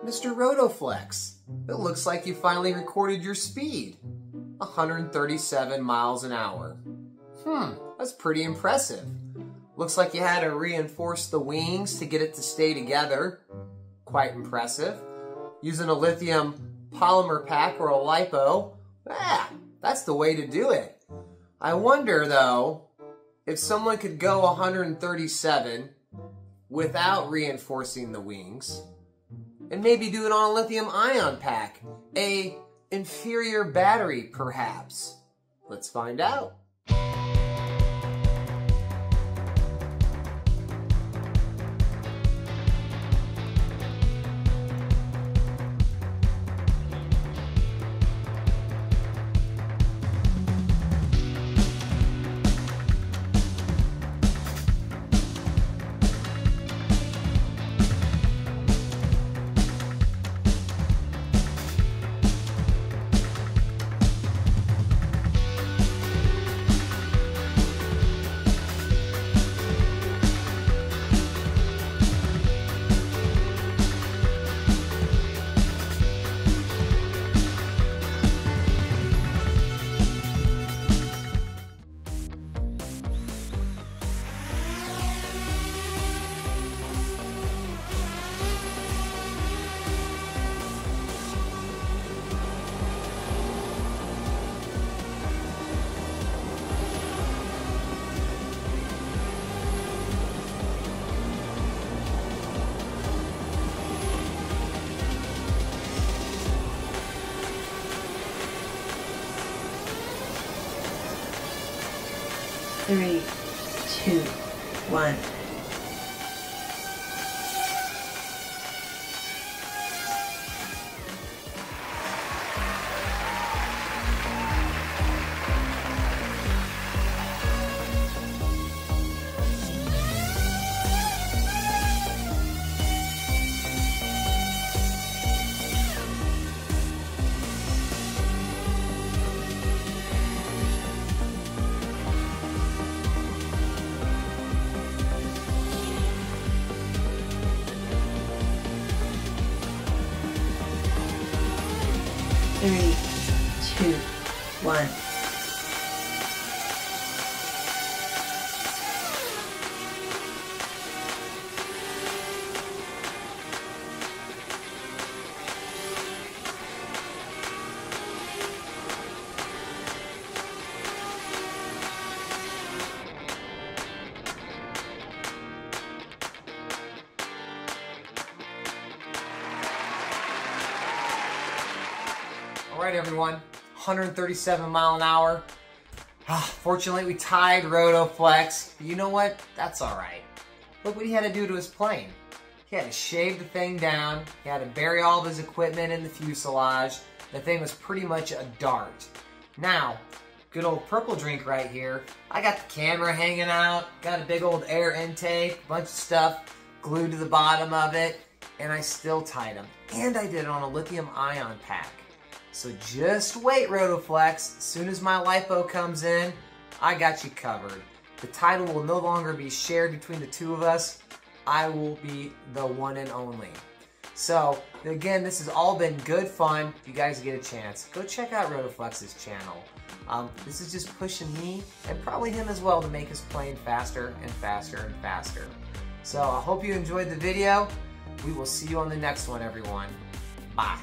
Mr. Rotoflex, it looks like you finally recorded your speed. 137 miles an hour. That's pretty impressive. Looks like you had to reinforce the wings to get it to stay together. Quite impressive. Using a lithium polymer pack or a lipo. That's the way to do it. I wonder though, if someone could go 137 without reinforcing the wings, and maybe do it on a lithium ion pack, a inferior battery perhaps. Let's find out. Three, two, one. Three, two, one. All right, everyone, 137 mile an hour. Fortunately, we tied Rotoflex. You know what? That's all right. Look what he had to do to his plane. He had to shave the thing down. He had to bury all of his equipment in the fuselage. The thing was pretty much a dart. Now, good old purple drink right here. I got the camera hanging out, got a big old air intake, bunch of stuff glued to the bottom of it, and I still tied him. And I did it on a lithium ion pack. So just wait, Rotoflex. As soon as my lipo comes in, I got you covered. The title will no longer be shared between the two of us. I will be the one and only. So, again, this has all been good fun. If you guys get a chance, go check out Rotoflex's channel. This is just pushing me, and probably him as well, to make his plane faster and faster and faster. So, I hope you enjoyed the video. We will see you on the next one, everyone. Bye.